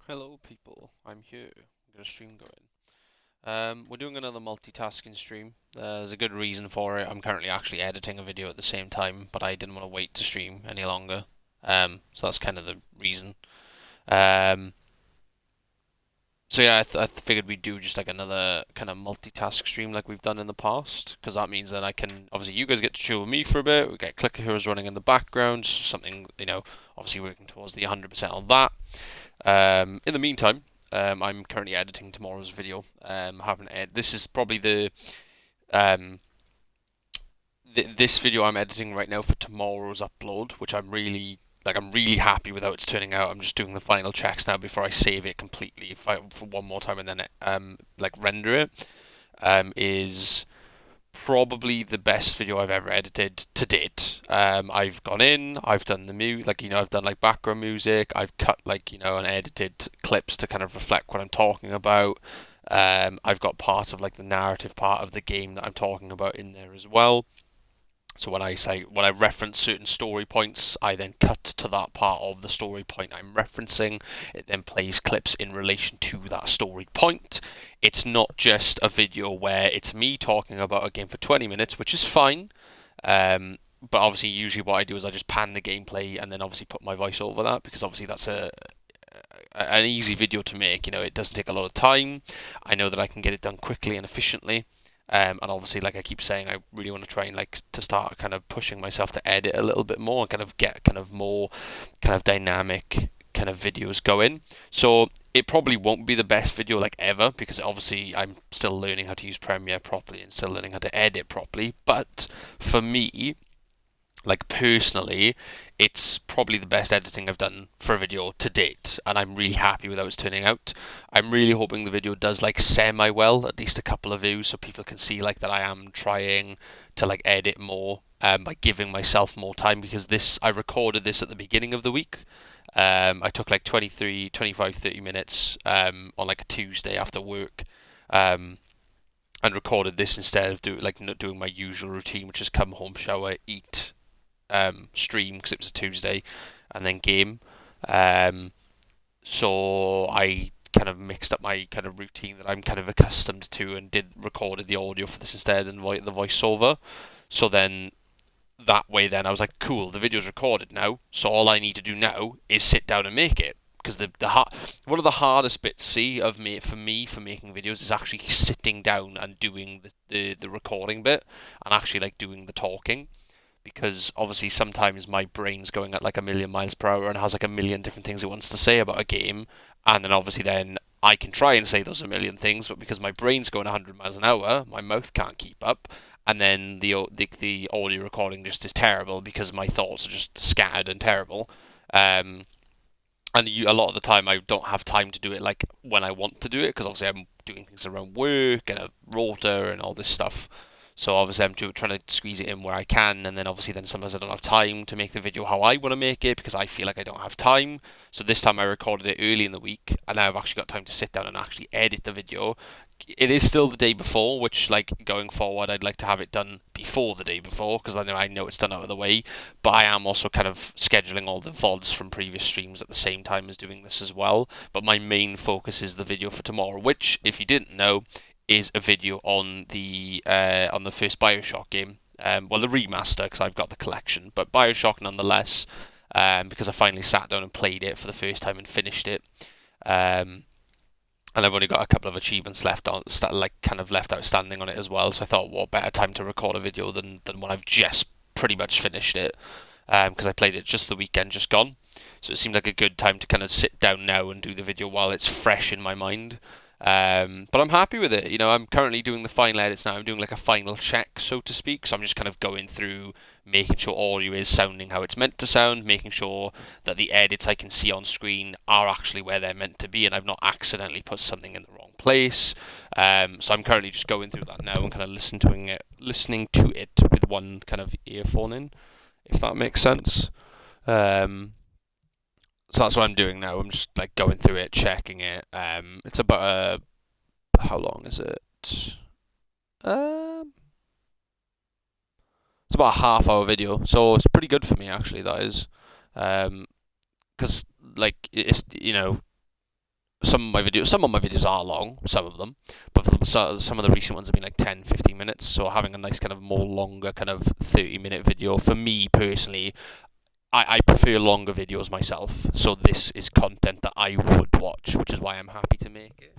Hello people, I'm here. I've got a stream going. We're doing another multitasking stream. There's a good reason for it. I'm currently actually editing a video at the same time, but I didn't want to wait to stream any longer. So that's kind of the reason. Um, so yeah, I figured we'd do just like another kind of multitask stream like we've done in the past, because that means that I can obviously you guys get to chill with me for a bit. We get Clicker Heroes running in the background, something obviously working towards the 100% on that. In the meantime, I'm currently editing tomorrow's video. This is probably um, this video I'm editing right now for tomorrow's upload, which I'm really happy with how it's turning out. I'm just doing the final checks now before I save it completely for one more time and then render it. Is probably the best video I've ever edited to date. I've gone in, I've done the I've done like background music, I've cut and edited clips to kind of reflect what I'm talking about. I've got part of like the narrative part of the game that I'm talking about in there as well. So when I reference certain story points, I then cut to that part of the story point I'm referencing. It then plays clips in relation to that story point. It's not just a video where it's me talking about a game for 20 minutes, which is fine. But obviously, usually what I do is I just pan the gameplay and then obviously put my voice over that because obviously that's an easy video to make. It doesn't take a lot of time. I know that I can get it done quickly and efficiently. And obviously, like I keep saying, I really want to try and to start kind of pushing myself to edit a little bit more and kind of get kind of more kind of dynamic kind of videos going. So it probably won't be the best video like ever because obviously I'm still learning how to use Premiere properly and still learning how to edit properly. But for me, like personally, it's probably the best editing I've done for a video to date, and I'm really happy with how it's turning out. I'm really hoping the video does like semi well, at least a couple of views, so people can see like that I am trying to like edit more by giving myself more time because I recorded this at the beginning of the week. I took like 23, 25, 30 minutes on like a Tuesday after work. And recorded this instead of not doing my usual routine, which is come home, shower, eat, stream because it was a Tuesday, and then game. Um, so I kind of mixed up my kind of routine that I'm kind of accustomed to and recorded the audio for this instead and the voiceover. So then that way, then I was like, cool, the video's recorded now. So all I need to do now is sit down and make it. Because one of the hardest bits, for making videos is actually sitting down and doing the recording bit and actually like doing the talking because obviously sometimes my brain's going at like a million miles per hour and has like a million different things it wants to say about a game, and then obviously then I can try and say those a million things, but because my brain's going 100 miles an hour, my mouth can't keep up, and then the audio recording just is terrible because my thoughts are just scattered and terrible. Um, a lot of the time I don't have time to do it like when I want to do it because obviously I'm doing things around work and a rota and all this stuff. So obviously I'm trying to squeeze it in where I can, and then obviously then sometimes I don't have time to make the video how I want to make it because I feel like I don't have time. So this time I recorded it early in the week, and now I've actually got time to sit down and actually edit the video. It is still the day before, which like going forward I'd like to have it done before the day before because I know it's done out of the way. But I am also kind of scheduling all the VODs from previous streams at the same time as doing this as well. But my main focus is the video for tomorrow, which, if you didn't know, is a video on the first Bioshock game. Well, the remaster because I've got the collection, but Bioshock nonetheless, because I finally sat down and played it for the first time and finished it. And I've only got a couple of achievements left kind of left outstanding on it as well. So I thought, what better time to record a video than when I've just pretty much finished it, because I played it just the weekend just gone. So it seemed like a good time to kind of sit down now and do the video while it's fresh in my mind. But I'm happy with it. I'm currently doing the final edits now. I'm doing like a final check, so to speak. So I'm just kind of going through, making sure audio is sounding how it's meant to sound, making sure that the edits I can see on screen are actually where they're meant to be, and I've not accidentally put something in the wrong place. So I'm currently just going through that now and kind of listening to it with one kind of earphone in, if that makes sense. So that's what I'm doing now. I'm just like going through it, checking it. It's about how long is it? Um, it's about a half-hour video, so it's pretty good for me actually. That is, because like it's some of my videos are long, some of them, but some of the recent ones have been like 10, 15 minutes. So having a nice kind of more longer kind of 30-minute video for me personally, I prefer longer videos myself. So this is content that I would watch, which is why I'm happy to make it.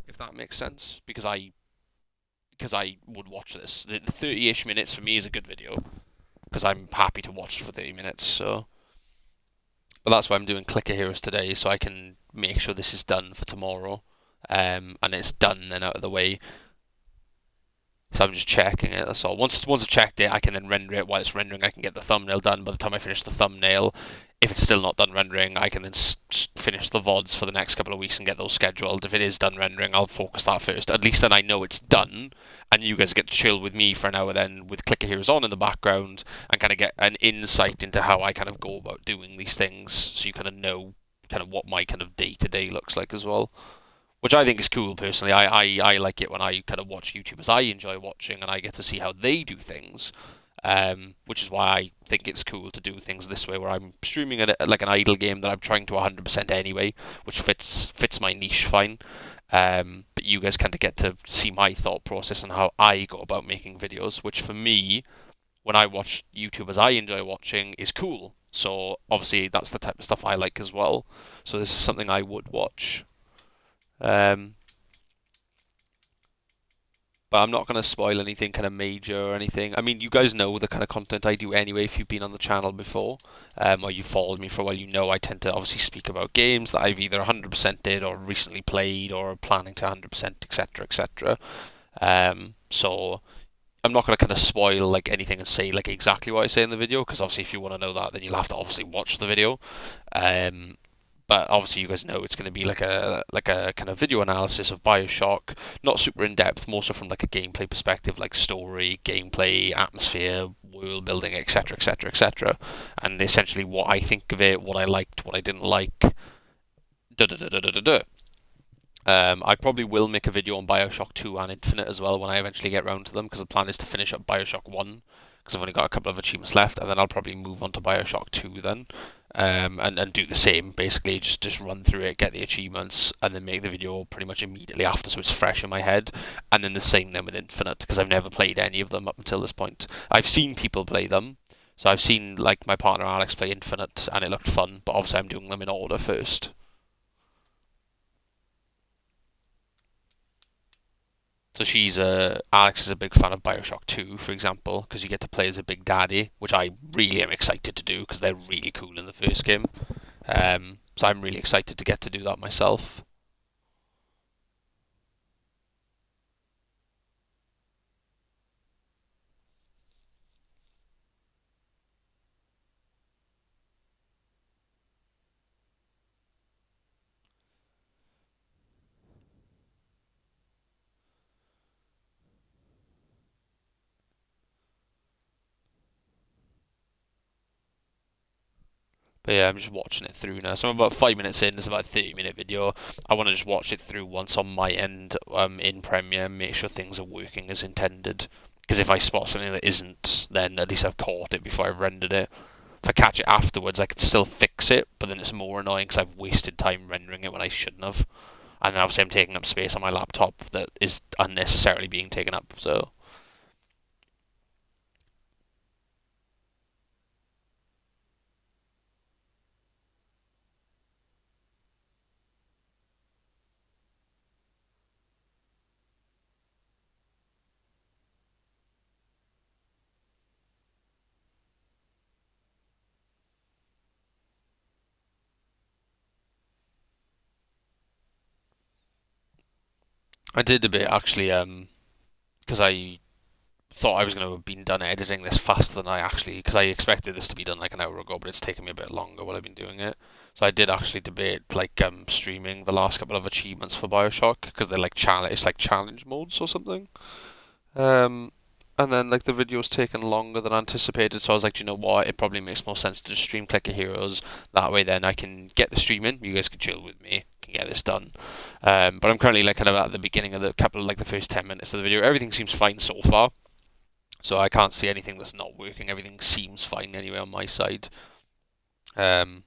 If that makes sense, because I would watch this. The 30-ish minutes for me is a good video because I'm happy to watch for 30 minutes. So, but that's why I'm doing Clicker Heroes today, so I can make sure this is done for tomorrow, and it's done and out of the way. So I'm just checking it. That's all. Once I've checked it, I can then render it. While it's rendering, I can get the thumbnail done. By the time I finish the thumbnail, if it's still not done rendering, I can then finish the VODs for the next couple of weeks and get those scheduled. If it is done rendering, I'll focus that first. At least then I know it's done, and you guys get to chill with me for an hour then with Clicker Heroes on in the background and kind of get an insight into how I kind of go about doing these things, so you kind of know kind of what my kind of day-to-day looks like as well, which I think is cool personally. I like it when I kind of watch YouTubers I enjoy watching and I get to see how they do things, which is why I think it's cool to do things this way, where I'm streaming like an idle game that I'm trying to 100% anyway, which fits my niche fine. But you guys kind of get to see my thought process and how I go about making videos, which for me, when I watch YouTubers I enjoy watching, is cool. So obviously that's the type of stuff I like as well. So this is something I would watch. Um, but I'm not going to spoil anything kind of major or anything. I mean, you guys know the kind of content I do anyway if you've been on the channel before, or you've followed me for a while. You know I tend to obviously speak about games that I've either 100% did or recently played or planning to 100%, etc., etc. So I'm not going to kind of spoil like anything and say like exactly what I say in the video, because obviously if you want to know that, then you'll have to obviously watch the video. Um, but obviously you guys know it's going to be like a kind of video analysis of BioShock, not super in depth, more so from like a gameplay perspective, like story, gameplay, atmosphere, world building, etc., etc., etc., and essentially what I think of it, what I liked, what I didn't like. Da da da da da da da. I probably will make a video on BioShock 2 and Infinite as well when I eventually get round to them, because the plan is to finish up BioShock 1, because I've only got a couple of achievements left, and then I'll probably move on to BioShock 2 then, and do the same, basically, just run through it, get the achievements, and then make the video pretty much immediately after, so it's fresh in my head, and then the same then with Infinite, because I've never played any of them up until this point. I've seen people play them, so I've seen like my partner Alex play Infinite, and it looked fun, but obviously I'm doing them in order first. So Alex is a big fan of Bioshock 2, for example, because you get to play as a big daddy, which I really am excited to do because they're really cool in the first game. So I'm really excited to get to do that myself. But yeah, I'm just watching it through now. So I'm about 5 minutes in. It's about a 30-minute video. I want to just watch it through once on my end, in Premiere, make sure things are working as intended. Because if I spot something that isn't, then at least I've caught it before I've rendered it. If I catch it afterwards, I can still fix it, but then it's more annoying because I've wasted time rendering it when I shouldn't have. And then obviously I'm taking up space on my laptop that is unnecessarily being taken up. So I did a bit actually, because I thought I was going to have been done editing this faster than I actually, because I expected this to be done like an hour ago, but it's taken me a bit longer while I've been doing it. So I did actually debate like streaming the last couple of achievements for BioShock, because they're like it's like challenge modes or something. Um, and then like the video's taken longer than anticipated, so I was like, "Do you know what? It probably makes more sense to just stream Clicker Heroes. That way, then I can get the stream in. You guys can chill with me, can get this done. But I'm currently like kind of at the beginning of the couple, like the first 10 minutes of the video. Everything seems fine so far, so I can't see anything that's not working. Everything seems fine anyway on my side. Um,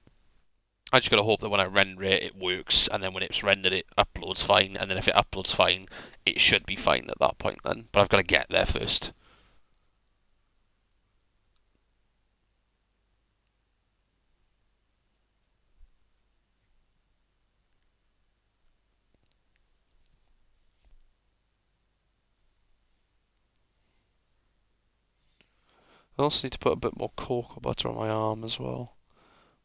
I just gotta hope that when I render it, it works, and then when it's rendered, it uploads fine, and then if it uploads fine, it should be fine at that point then. But I've got to get there first. I also need to put a bit more cocoa butter on my arm as well.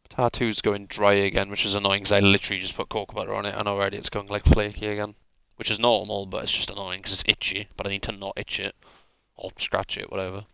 Tattoo's going dry again, which is annoying because I literally just put cocoa butter on it and already it's going like flaky again. Which is normal, but it's just annoying because it's itchy, but I need to not itch it or scratch it, whatever.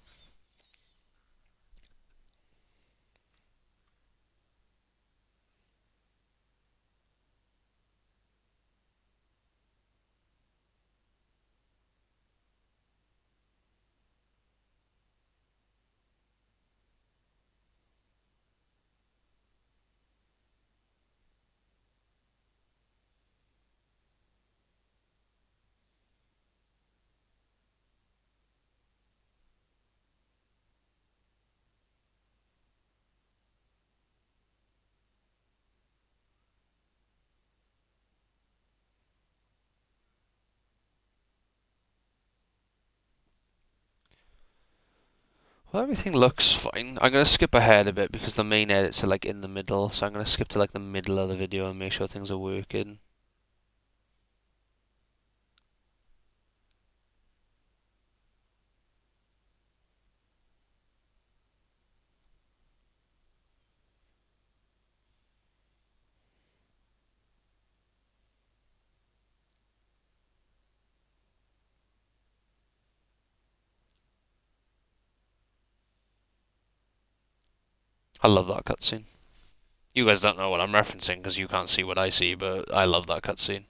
Well, everything looks fine. I'm gonna skip ahead a bit because the main edits are like in the middle, so I'm gonna skip to like the middle of the video and make sure things are working. I love that cutscene. You guys don't know what I'm referencing because you can't see what I see, but I love that cutscene.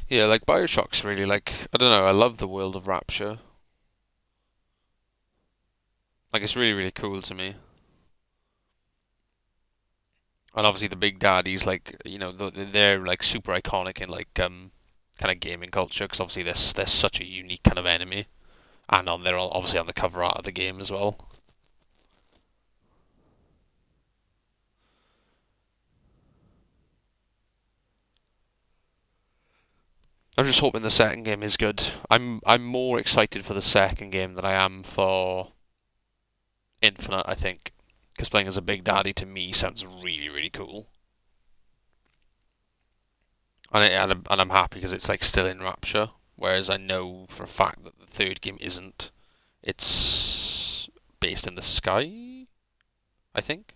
Yeah, like Bioshock's really like I don't know. I love the world of Rapture. Like it's really really cool to me. And obviously the Big Daddies, like they're like super iconic in like kind of gaming culture because obviously they're such a unique kind of enemy, and they're obviously on the cover art of the game as well. I'm just hoping the second game is good. I'm more excited for the second game than I am for Infinite. I think because playing as a Big Daddy to me sounds really really cool, and I'm happy because it's like still in Rapture. Whereas I know for a fact that the third game isn't. It's based in the sky, I think.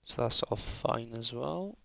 So that's all fine as well.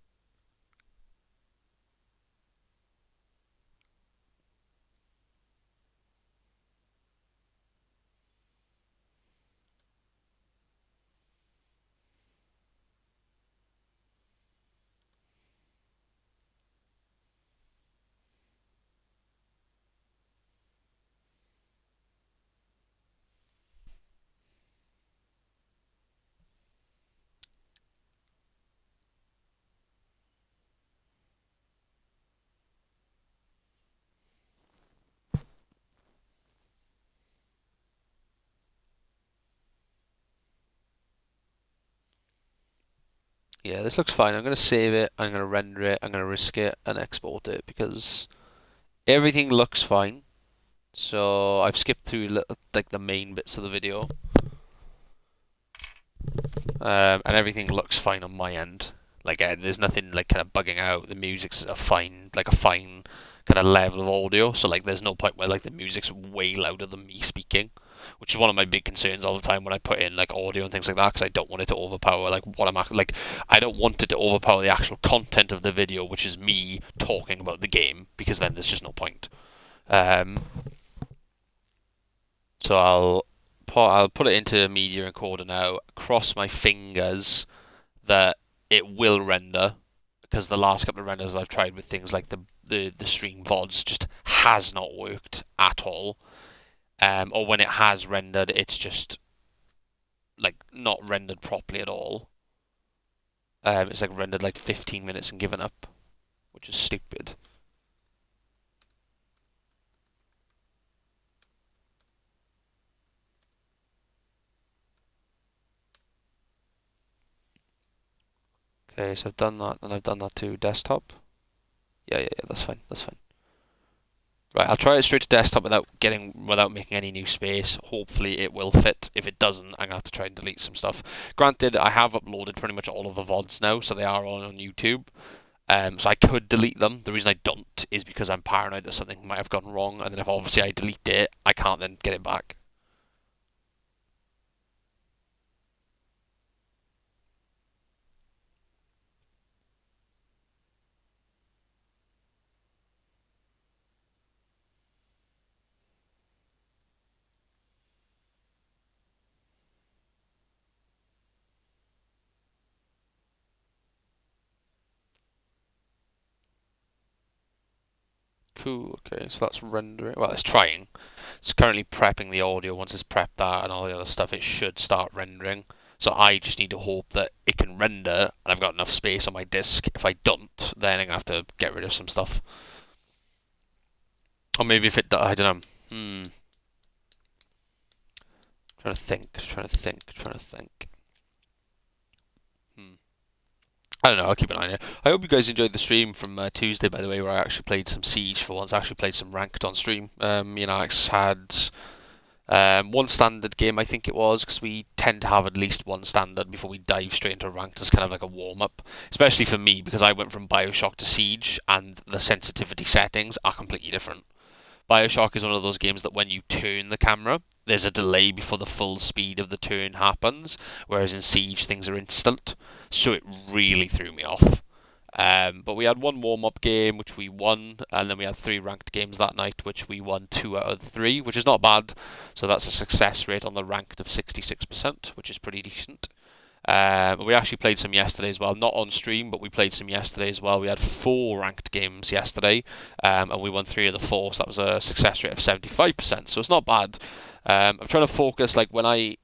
Yeah, this looks fine. I'm going to save it, I'm going to render it, I'm going to risk it and export it because everything looks fine. So I've skipped through like the main bits of the video, and everything looks fine on my end. Like there's nothing like kind of bugging out. The music's a fine, like a fine kind of level of audio. So like there's no point where like the music's way louder than me speaking, which is one of my big concerns all the time when I put in like audio and things like that because I don't want it to overpower like what like I don't want it to overpower the actual content of the video, which is me talking about the game because then there's just no point. Um, so I'll put it into media encoder now. Cross my fingers that it will render because the last couple of renders I've tried with things like the stream VODs just has not worked at all. Or when it has rendered, it's just like not rendered properly at all. It's like rendered like 15 minutes and given up, which is stupid. Okay, so I've done that, and I've done that to desktop. Yeah, that's fine. That's fine. Right, I'll try it straight to desktop without making any new space. Hopefully it will fit. If it doesn't, I'm gonna have to try and delete some stuff. Granted, I have uploaded pretty much all of the VODs now, so they are all on YouTube. So I could delete them. The reason I don't is because I'm paranoid that something might have gone wrong, and then if obviously I delete it, I can't then get it back. Cool, okay, so that's rendering. Well, it's trying. It's currently prepping the audio. Once it's prepped that and all the other stuff, it should start rendering. So I just need to hope that it can render and I've got enough space on my disk. If I don't, then I'm going to have to get rid of some stuff. Or maybe if it does, I don't know. Trying to think. I don't know, I'll keep an eye on it. I hope you guys enjoyed the stream from Tuesday, by the way, where I actually played some Siege for once. I actually played some Ranked on stream. Me and Alex had one standard game, I think it was, because we tend to have at least one standard before we dive straight into Ranked as kind of like a warm-up. Especially for me, because I went from Bioshock to Siege, and the sensitivity settings are completely different. Bioshock is one of those games that when you turn the camera, there's a delay before the full speed of the turn happens, whereas in Siege things are instant. So it really threw me off. But we had one warm-up game which we won, and then we had 3 ranked games that night which we won 2 out of 3, which is not bad. So that's a success rate on the ranked of 66%, which is pretty decent. We actually played some yesterday as well, not on stream, but we played some yesterday as well. We had 4 ranked games yesterday, and we won 3 of the 4, so that was a success rate of 75%. So it's not bad. I'm trying to focus, like when I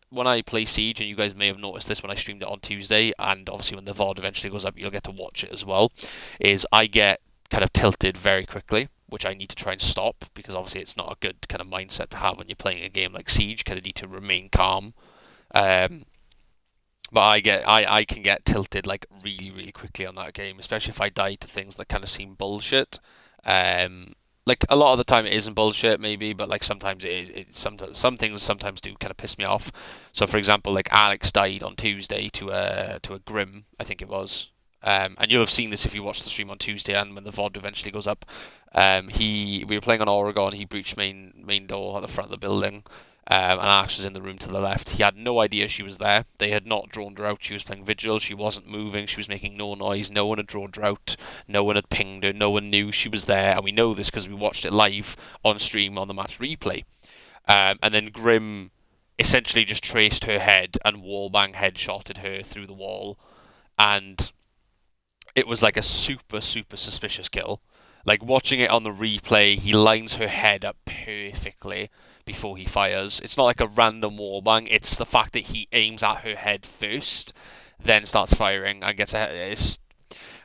play Siege, and you guys may have noticed this when I streamed it on Tuesday, and obviously when the VOD eventually goes up, you'll get to watch it as well. Is I get kind of tilted very quickly, which I need to try and stop because obviously it's not a good kind of mindset to have when you're playing a game like Siege. Kind of need to remain calm. Um, but I can get tilted like really quickly on that game, especially if I die to things that kind of seem bullshit. Um, like a lot of the time it isn't bullshit maybe, but like sometimes sometimes some things sometimes do kind of piss me off. So for example, like Alex died on Tuesday to a Grim, I think it was. And you'll have seen this if you watch the stream on Tuesday and when the VOD eventually goes up. We were playing on Oregon. He breached main door at the front of the building. And Alex was in the room to the left. He had no idea she was there. They had not drawn her out. She was playing Vigil. She wasn't moving. She was making no noise. No one had drawn her out. No one had pinged her. No one knew she was there. And we know this because we watched it live on stream on the match replay. And then Grim essentially just traced her head and wallbang headshotted her through the wall. And it was like a super suspicious kill. Like watching it on the replay, he lines her head up perfectly before he fires. It's not like a random wallbang, it's the fact that he aims at her head first, then starts firing and gets a.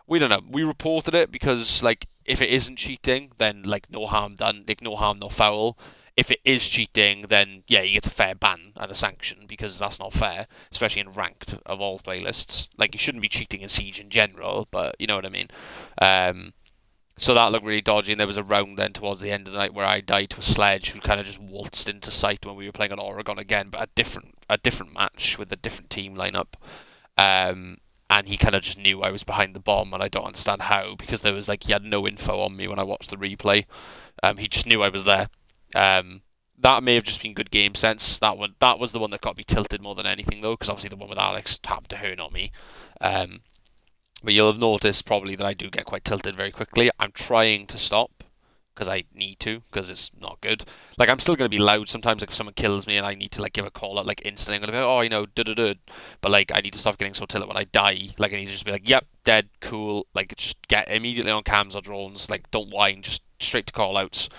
We don't know. We reported it because like if it isn't cheating, then like no harm done, like no harm, no foul. If it is cheating, then yeah, he gets a fair ban and a sanction because that's not fair, especially in ranked of all playlists. Like, you shouldn't be cheating in Siege in general, but you know what I mean. Um, so that looked really dodgy, and there was a round then towards the end of the night where I died to a sledge who kind of just waltzed into sight when we were playing on Oregon again, but a different match with a different team lineup. Um, and he kind of just knew I was behind the bomb, and I don't understand how, because there was like he had no info on me when I watched the replay. He just knew I was there. Um, that may have just been good game sense. That was the one that got me tilted more than anything, though, because obviously the one with Alex happened to her, not me. Um, but you'll have noticed probably that I do get quite tilted very quickly. I'm trying to stop because I need to, because it's not good. Like, I'm still going to be loud sometimes. Like, if someone kills me and I need to like give a call out like instantly, I'm going to be like, oh, da da da. But like, I need to stop getting so tilted when I die. Like, I need to just be like, yep, dead, cool. Like, just get immediately on cams or drones. Like, don't whine, just straight to call outs.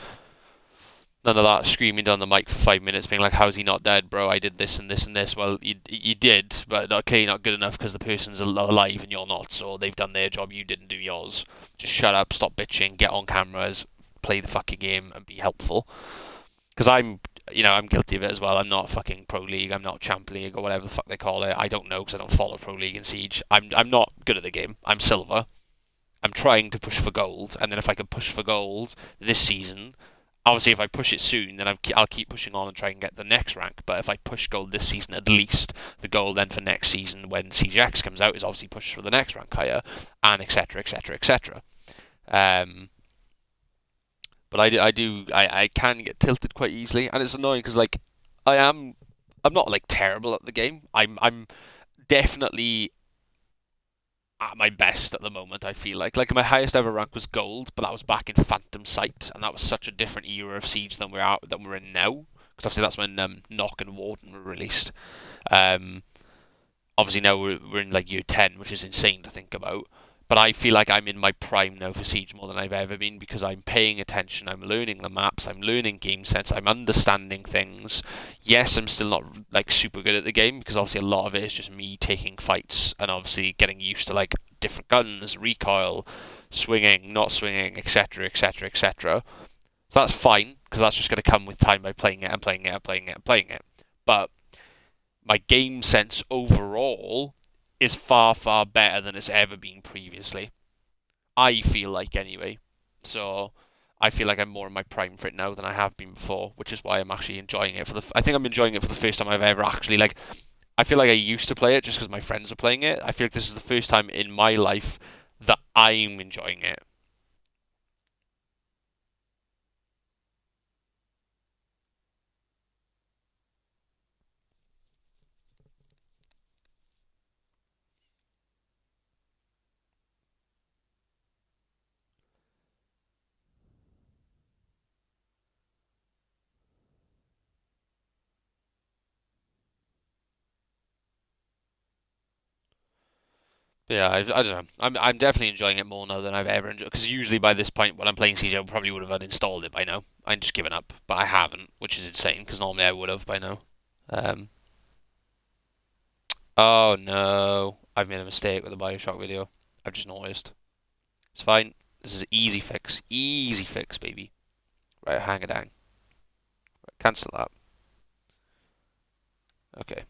None of that screaming down the mic for 5 minutes, being like, "How's he not dead, bro? I did this and this and this." Well, you did, but clearly not good enough because the person's alive and you're not. So they've done their job, you didn't do yours. Just shut up, stop bitching, get on cameras, play the fucking game, and be helpful. Because I'm guilty of it as well. I'm not fucking Pro League, I'm not Champ League or whatever the fuck they call it. I don't know because I don't follow Pro League and Siege. I'm not good at the game. I'm silver. I'm trying to push for gold, and then if I can push for gold this season, obviously if I push it soon, then I'll keep pushing on and try and get the next rank. But if I push gold this season, at least the goal then for next season when CGX comes out is obviously pushed for the next rank higher, and etc. etc. etc. But I can get tilted quite easily, and it's annoying because like I'm not like terrible at the game. I'm definitely at my best at the moment. I feel like my highest ever rank was gold, but that was back in Phantom Sight, and that was such a different era of Siege than we're in now. Because obviously that's when Knock and Warden were released. Um, Obviously now we're in like year 10, which is insane to think about. But I feel like I'm in my prime now for Siege more than I've ever been because I'm paying attention, I'm learning the maps, I'm learning game sense, I'm understanding things. Yes, I'm still not like super good at the game because obviously a lot of it is just me taking fights and obviously getting used to like different guns, recoil, swinging, not swinging, etc., etc., etc. So that's fine because that's just going to come with time by playing it and playing it and playing it and playing it. But my game sense overall is far, far better than it's ever been previously. I feel like, anyway. So I feel like I'm more in my prime for it now than I have been before, which is why I'm actually enjoying it. I think I'm enjoying it for the first time I've ever actually like. I feel like I used to play it just because my friends were playing it. I feel like this is the first time in my life that I'm enjoying it. Yeah, I don't know. I'm definitely enjoying it more now than I've ever enjoyed. Because usually by this point, when I'm playing CJ, I probably would have uninstalled it by now. I'm just given up, but I haven't, which is insane. Because normally I would have by now. Um. Oh no, I've made a mistake with the Bioshock video. I've just noticed. It's fine. This is easy fix, baby. Right, hang it down. Right, cancel that. Okay,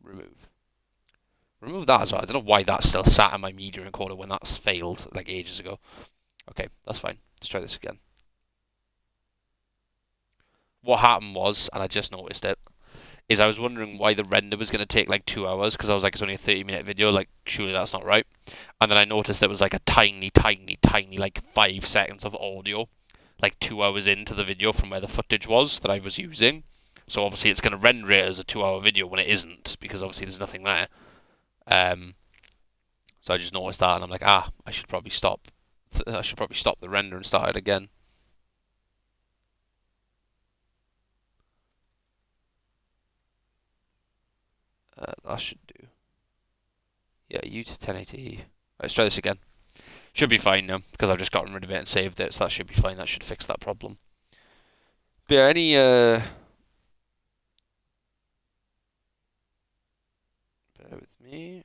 remove. Remove that as well. I don't know why that's still sat in my media encoder when that's failed like ages ago. Okay, that's fine. Let's try this again. What happened was, and I just noticed it, is I was wondering why the render was going to take like 2 hours because I was like, it's only a 30-minute video, like, surely that's not right. And then I noticed there was like a tiny, tiny, tiny, like 5 seconds of audio, like 2 hours into the video from where the footage was that I was using. So obviously it's going to render it as a 2 hour video when it isn't because obviously there's nothing there. Um, so I just noticed that and I'm like, I should probably stop. I should probably stop the render and start it again. That should do. Yeah, U to 1080. Let's try this again. Should be fine now because I've just gotten rid of it and saved it, so that should be fine. That should fix that problem. But yeah, bear with me.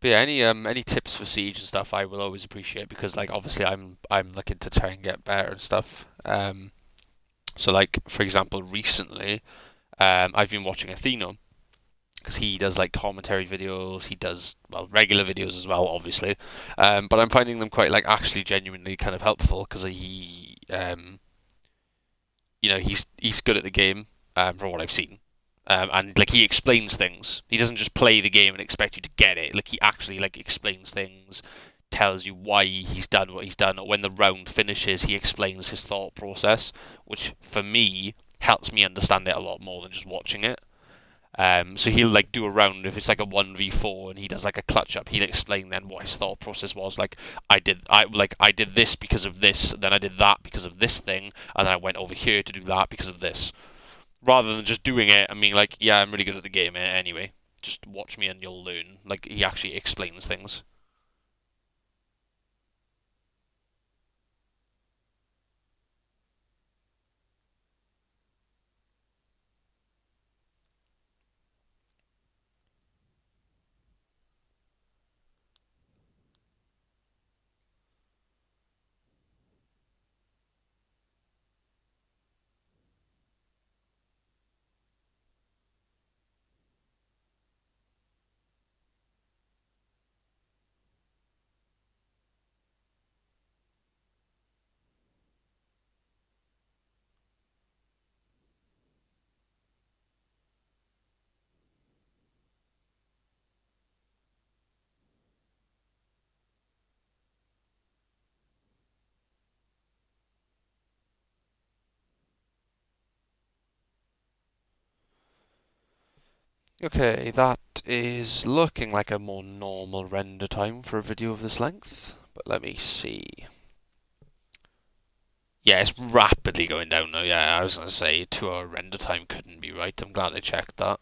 But yeah, any tips for Siege and stuff, I will always appreciate because like obviously I'm looking to try and get better and stuff. So like for example, recently, I've been watching Atheno because he does like commentary videos. He does well regular videos as well, obviously. But I'm finding them quite like actually genuinely kind of helpful because he's good at the game from what I've seen. And like he explains things. He doesn't just play the game and expect you to get it. Like he actually like explains things, tells you why he's done what he's done. Or when the round finishes, he explains his thought process, which for me helps me understand it a lot more than just watching it. So he'll like do a round if it's like a 1v4 and he does like a clutch up. He'll explain then what his thought process was. Like I did this because of this, then I did that because of this thing, and then I went over here to do that because of this. Rather than just doing it and being like, yeah, I'm really good at the game anyway. Just watch me and you'll learn. Like he actually explains things. Okay, that is looking like a more normal render time for a video of this length. But let me see. Yeah, it's rapidly going down now. Yeah, I was gonna say 2 hour render time couldn't be right. I'm glad I checked that.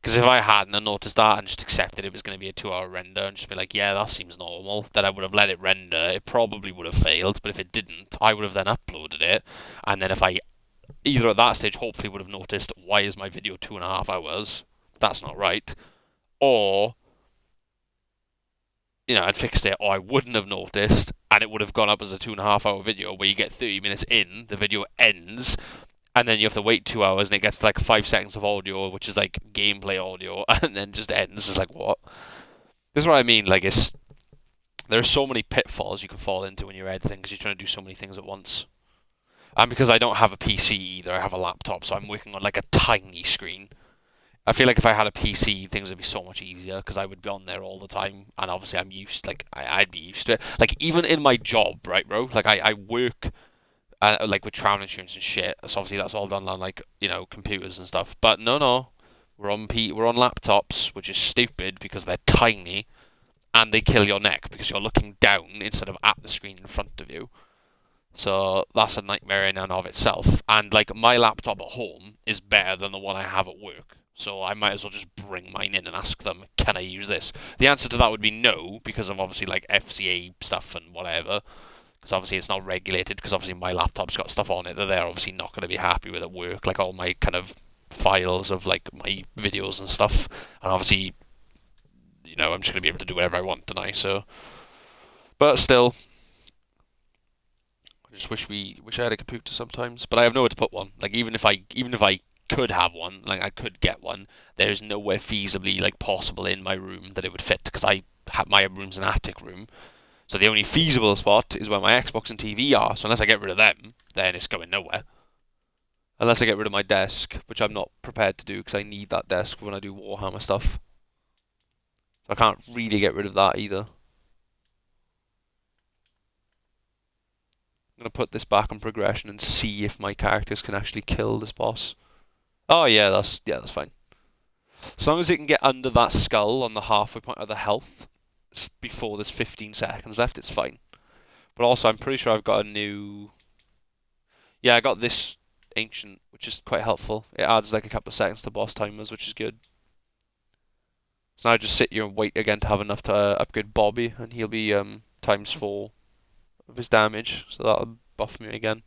Because if I hadn't noticed that and just accepted it was going to be a 2 hour render and just be like, yeah, that seems normal, then I would have let it render. It probably would have failed, but if it didn't, I would have then uploaded it. And then if I either at that stage hopefully would have noticed why is my video 2.5 hours? That's not right. Or I'd fixed it, or I wouldn't have noticed, and it would have gone up as a 2.5 hour video where you get 30 minutes in, the video ends, and then you have to wait 2 hours, and it gets to like 5 seconds of audio, which is like gameplay audio, and then just ends. It's like what? This is what I mean. Like there are so many pitfalls you can fall into when you're editing because you're trying to do so many things at once. And because I don't have a PC either, I have a laptop, so I'm working on like a tiny screen. I feel like if I had a PC, things would be so much easier because I would be on there all the time, and obviously I'm used. Like I'd be used to it. Like even in my job, right, bro? Like I work like with travel insurance and shit. So obviously that's all done on like computers and stuff. But no, we're on laptops, which is stupid because they're tiny and they kill your neck because you're looking down instead of at the screen in front of you. So that's a nightmare in and of itself. And like my laptop at home is better than the one I have at work. So I might as well just bring mine in and ask them, can I use this? The answer to that would be no, because of obviously like FCA stuff and whatever. Because obviously it's not regulated, because obviously my laptop's got stuff on it that they're obviously not going to be happy with at work, like all my kind of files of like my videos and stuff. And obviously, I'm just going to be able to do whatever I want tonight, so. But still, I just wish I had a computer sometimes, but I have nowhere to put one. Like even if I could have one, like I could get one, there is nowhere feasibly like possible in my room that it would fit because I have my room's an attic room. So the only feasible spot is where my Xbox and TV are. So unless I get rid of them, then it's going nowhere. Unless I get rid of my desk, which I'm not prepared to do because I need that desk when I do Warhammer stuff. So I can't really get rid of that either. I'm gonna put this back on progression and see if my characters can actually kill this boss. Oh yeah, that's fine. As long as it can get under that skull on the halfway point of the health before there's 15 seconds left, it's fine. But also, I'm pretty sure I've got a new. Yeah, I got this ancient, which is quite helpful. It adds like a couple of seconds to boss timers, which is good. So now I just sit here and wait again to have enough to upgrade Bobby, and he'll be times 4 of his damage, so that'll buff me again.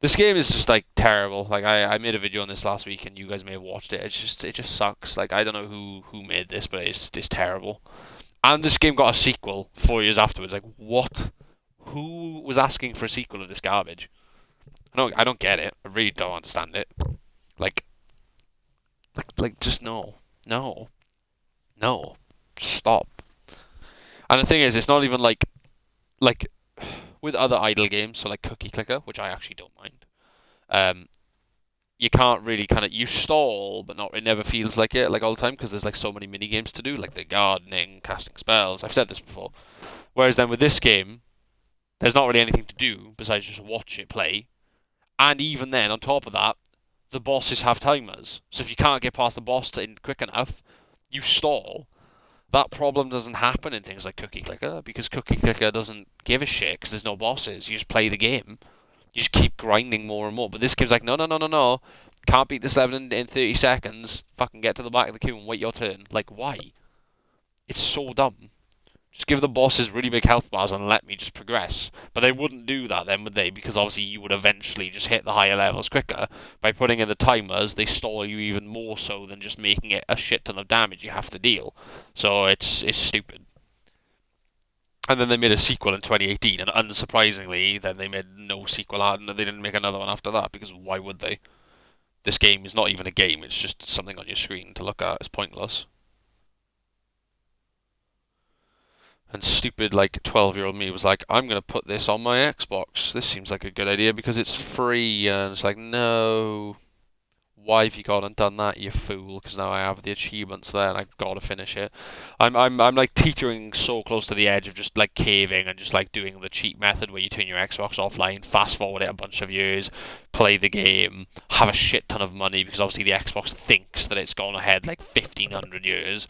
This game is just like terrible. Like I made a video on this last week, and you guys may have watched it. It just sucks. Like I don't know who made this, but it's terrible. And this game got a sequel 4 years afterwards. Like what? Who was asking for a sequel to this garbage? I don't get it. I really don't understand it. Like just no, no, no, stop. And the thing is, it's not even like with other idle games, so like Cookie Clicker, which I actually don't mind. Um, you can't really kind of you stall, but not it never feels like it like all the time because there's like so many mini games to do, like the gardening, casting spells. I've said this before. Whereas then with this game, there's not really anything to do besides just watch it play. And even then, on top of that, the bosses have timers. So if you can't get past the boss quick enough, you stall. That problem doesn't happen in things like Cookie Clicker because Cookie Clicker doesn't give a shit because there's no bosses. You just play the game. You just keep grinding more and more. But this game's like, no, no, no, no, no. Can't beat this level in 30 seconds. Fucking get to the back of the queue and wait your turn. Like, why? It's so dumb. Just give the bosses really big health bars and let me just progress. But they wouldn't do that then, would they? Because obviously you would eventually just hit the higher levels quicker. By putting in the timers, they stall you even more so than just making it a shit ton of damage you have to deal. So it's stupid. And then they made a sequel in 2018, and unsurprisingly, then they made no sequel, and they didn't make another one after that, because why would they? This game is not even a game, it's just something on your screen to look at. It's pointless. And stupid, like, 12-year-old me was like, I'm going to put this on my Xbox. This seems like a good idea because it's free. And it's like, no. Why have you gone and done that, you fool? Because now I have the achievements there and I've got to finish it. I'm like teetering so close to the edge of just like caving and just like doing the cheat method where you turn your Xbox offline, fast forward it a bunch of years, play the game, have a shit ton of money because obviously the Xbox thinks that it's gone ahead like 1500 years,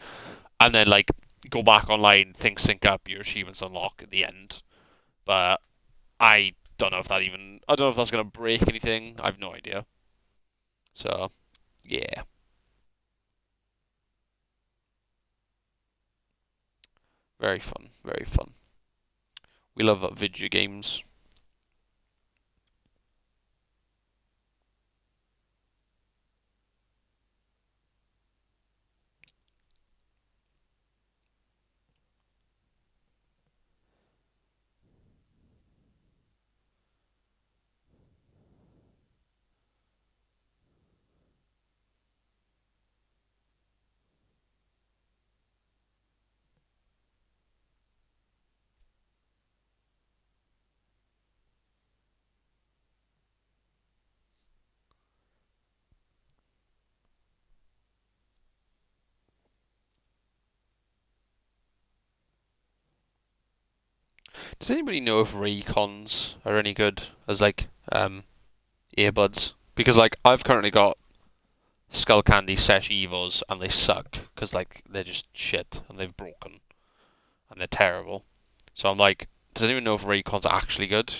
and then like go back online, things sync up, your achievements unlock at the end. But I don't know if I don't know if that's gonna break anything. I've no idea. So yeah, very fun, very fun. We love video games. Does anybody know if Raycons are any good as like earbuds? Because like I've currently got Skull Candy Sesh Evos and they suck because like they're just shit and they've broken and they're terrible. So I'm like, does anyone know if Raycons are actually good?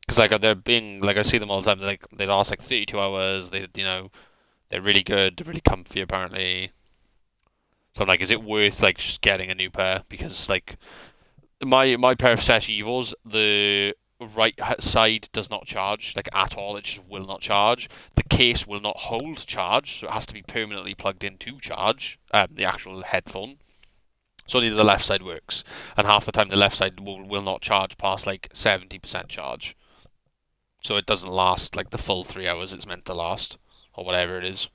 Because like they're being like I see them all the time. They last like 32 hours. They're really good. They're really comfy apparently. So I'm like, is it worth like just getting a new pair? Because like my pair of Sesh Evos, the right side does not charge like at all. It just will not charge. The case will not hold charge, so it has to be permanently plugged in to charge the actual headphone. So only the left side works, and half the time the left side will not charge past like 70% charge. So it doesn't last like the full 3 hours it's meant to last, or whatever it is.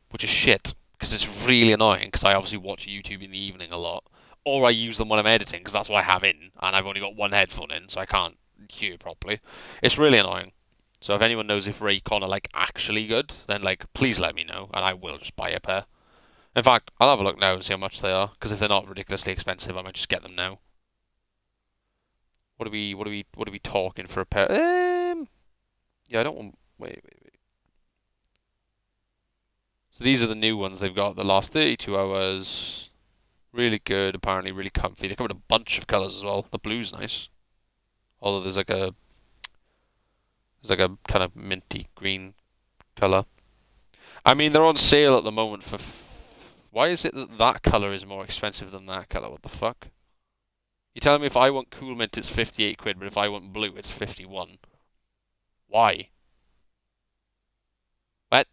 Which is shit because it's really annoying because I obviously watch YouTube in the evening a lot, or I use them when I'm editing because that's what I have in, and I've only got one headphone in, so I can't hear properly. It's really annoying. So if anyone knows if Raycon are like actually good, then like please let me know, and I will just buy a pair. In fact, I'll have a look now and see how much they are, because if they're not ridiculously expensive, I might just get them now. What are we talking for a pair? Yeah, I don't want. Wait. So these are the new ones they've got. The last 32 hours. Really good, apparently really comfy. They come in a bunch of colours as well. The blue's nice. Although there's like a kind of minty green colour. I mean, they're on sale at the moment for Why is it that that colour is more expensive than that colour? What the fuck? You're telling me if I want cool mint it's 58 quid, but if I want blue it's 51. Why? What?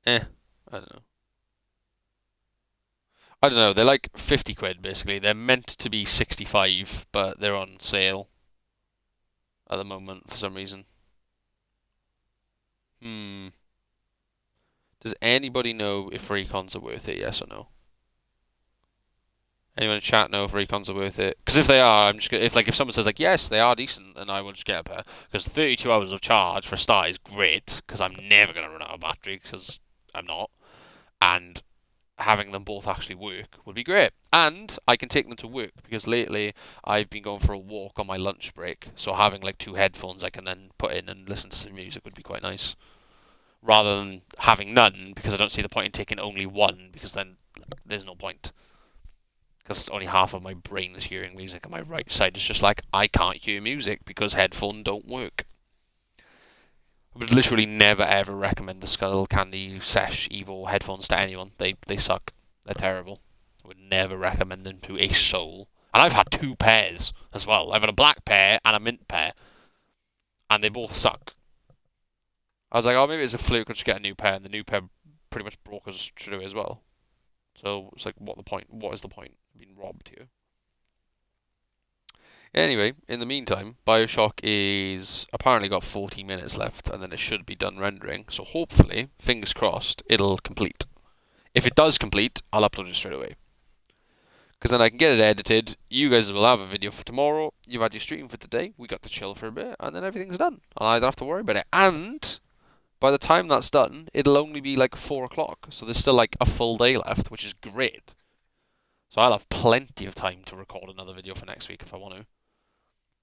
I don't know. I don't know, they're like 50 quid basically. They're meant to be 65, but they're on sale at the moment for some reason. Does anybody know if recons are worth it, yes or no? Anyone in chat know if recons are worth it? Because if they are, I'm just gonna, if someone says like yes, they are decent, then I will just get a pair. Because 32 hours of charge for a start is great. Because I'm never gonna run out of battery. Because I'm not, and having them both actually work would be great. And I can take them to work because lately I've been going for a walk on my lunch break. So having like two headphones I can then put in and listen to some music would be quite nice. Rather than having none, because I don't see the point in taking only one, because then there's no point. Because only half of my brain is hearing music, and my right side is just like, I can't hear music because headphones don't work. I would literally never ever recommend the Skull Candy Sesh Evo headphones to anyone. They suck. They're terrible. I would never recommend them to a soul. And I've had two pairs as well. I've had a black pair and a mint pair. And they both suck. I was like, oh, maybe it's a fluke, I'll just get a new pair, and the new pair pretty much broke us straight away as well. So it's like, what the point? What is the point? Being robbed here. Anyway, in the meantime, Bioshock is apparently got 40 minutes left, and then it should be done rendering. So hopefully, fingers crossed, it'll complete. If it does complete, I'll upload it straight away. Because then I can get it edited, you guys will have a video for tomorrow, you've had your stream for today, we got to chill for a bit, and then everything's done. And I don't have to worry about it. And by the time that's done, it'll only be like 4 o'clock. So there's still like a full day left, which is great. So I'll have plenty of time to record another video for next week if I want to.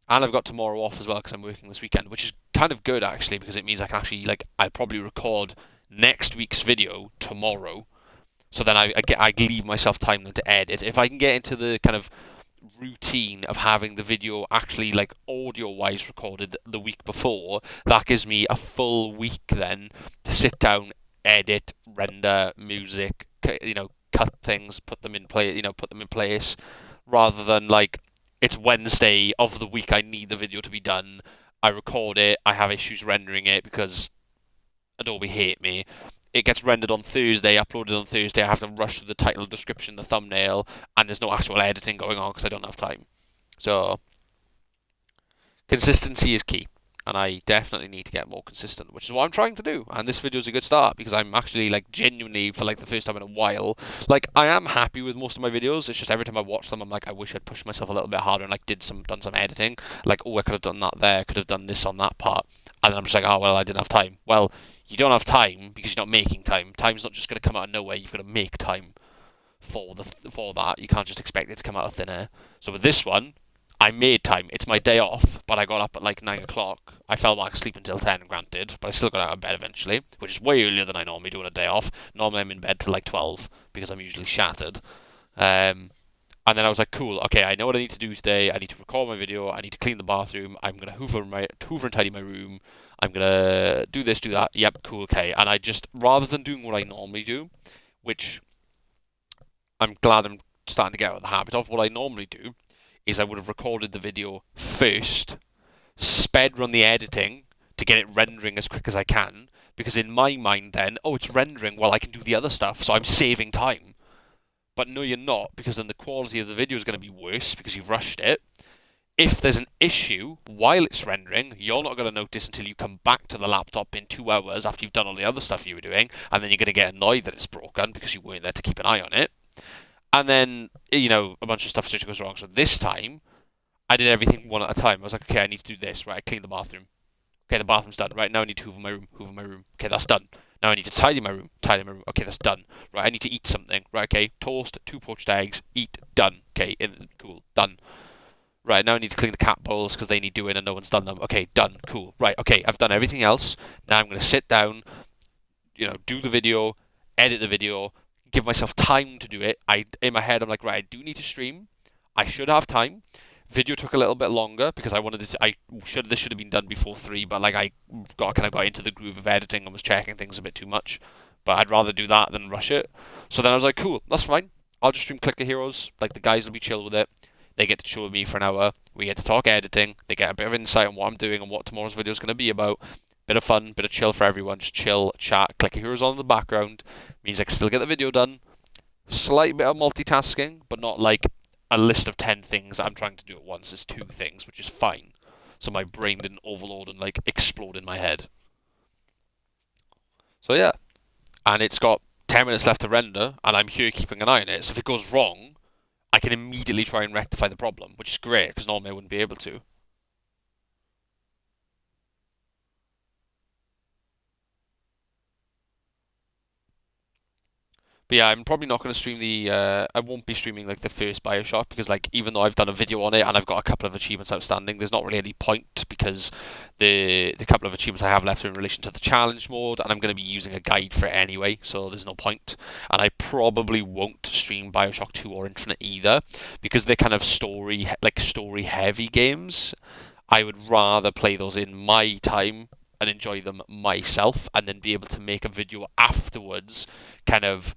And I've got tomorrow off as well because I'm working this weekend, which is kind of good actually because it means I can actually, I'll probably record next week's video tomorrow. So then I leave myself time then to edit. If I can get into the kind of routine of having the video actually like audio-wise recorded the week before, that gives me a full week then to sit down, edit, render music, cut things, put them in place, rather than like it's Wednesday of the week I need the video to be done. I record it, I have issues rendering it because Adobe hate me. It gets rendered on Thursday, uploaded on Thursday, I have to rush through the title, description, the thumbnail, and there's no actual editing going on because I don't have time. So, consistency is key, and I definitely need to get more consistent, which is what I'm trying to do, and this video is a good start, because I'm actually, genuinely, for, the first time in a while, I am happy with most of my videos. It's just every time I watch them, I'm like, I wish I'd pushed myself a little bit harder and, done some editing, oh, I could have done that there, could have done this on that part, and then I'm just like, oh, well, I didn't have time. Well, you don't have time because you're not making time. Time's not just going to come out of nowhere. You've got to make time for that. You can't just expect it to come out of thin air. So with this one, I made time. It's my day off, but I got up at 9 o'clock. I fell back asleep until 10, granted, but I still got out of bed eventually, which is way earlier than I normally do on a day off. Normally I'm in bed till 12 because I'm usually shattered. And then I was like, cool, okay, I know what I need to do today. I need to record my video. I need to clean the bathroom. I'm going to hoover and tidy my room. I'm going to do this, do that. Yep, cool, okay. And I just, rather than doing what I normally do, which I'm glad I'm starting to get out of the habit of, what I normally do is I would have recorded the video first, sped run the editing to get it rendering as quick as I can, because in my mind then, oh, it's rendering, well, I can do the other stuff, so I'm saving time. But no, you're not, because then the quality of the video is going to be worse because you've rushed it. If there's an issue while it's rendering, you're not going to notice until you come back to the laptop in 2 hours after you've done all the other stuff you were doing, and then you're going to get annoyed that it's broken because you weren't there to keep an eye on it. And then, a bunch of stuff goes wrong. So this time, I did everything one at a time. I was like, okay, I need to do this. Right, I cleaned the bathroom. Okay, the bathroom's done. Right, now I need to hoover my room. Okay, that's done. Now I need to tidy my room. Okay, that's done. Right, I need to eat something. Right, okay, toast, 2 poached eggs, eat, done. Okay, cool, done. Right, now I need to clean the cat bowls because they need doing and no one's done them. Okay, done, cool. Right, okay, I've done everything else. Now I'm going to sit down, do the video, edit the video, give myself time to do it. In my head, I'm like, right, I do need to stream. I should have time. Video took a little bit longer because I wanted it. This should have been done before 3, but I got into the groove of editing and was checking things a bit too much. but I'd rather do that than rush it. So then I was like, cool, that's fine. I'll just stream Clicker Heroes. Like, the guys will be chill with it. They get to chill with me for an hour. We get to talk editing. They get a bit of insight on what I'm doing and what tomorrow's video is going to be about. Bit of fun, bit of chill for everyone. Just chill, chat, Clicker Heroes on in the background. Means I can still get the video done. Slight bit of multitasking, but not like a list of 10 things that I'm trying to do at once. It's 2 things, which is fine. So my brain didn't overload and like explode in my head. So yeah. And it's got 10 minutes left to render, and I'm here keeping an eye on it. So if it goes wrong, I can immediately try and rectify the problem, which is great, because normally I wouldn't be able to. But yeah, I'm probably not going to stream I won't be streaming like the first Bioshock because like even though I've done a video on it and I've got a couple of achievements outstanding, there's not really any point because the couple of achievements I have left are in relation to the challenge mode, and I'm going to be using a guide for it anyway, so there's no point. And I probably won't stream Bioshock 2 or Infinite either because they're kind of story heavy games. I would rather play those in my time and enjoy them myself, and then be able to make a video afterwards, kind of